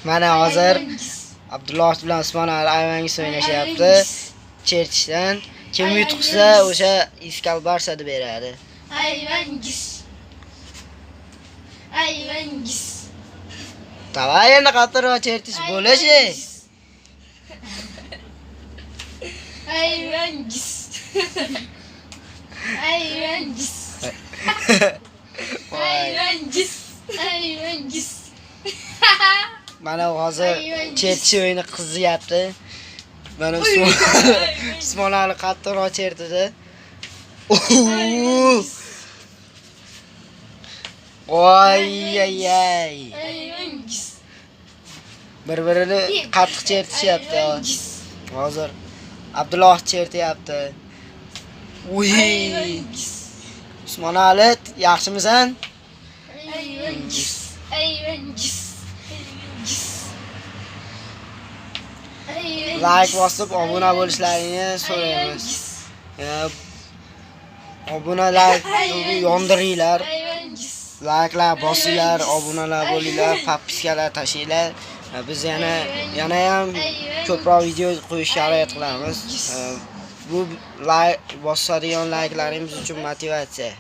Mana hozir Abdulloh bilan Usmon Ayvangis o'ynashyapti. Chertishdan kim yutqizsa o'sha iskal barsa deb beradi. Ayvangis. Davay endi qattiqroq chertish bo'lishi. Ayvangis. Ayvangis. Ayvangis. Mana hozir chertish o'yini qizyapti. Mana Usmon Ali qattiqroq chertdi. Voy ay ay. Bir-birini qattiq chertishyapti. Hozir Abdulloh chertyapti. Uy. Usmon Ali, yaxshimisan? Ayvangis. Like bosib obuna bo'lishlaringni so'raymiz. Obunalar yondiringlar. Like'lar bosinglar, obunalar bo'linglar, podpiskalar tashinglar. Biz yana ham ko'proq video qo'yishga harakat qilamiz. Bu like bosadigan like'laringiz uchun motivatsiya.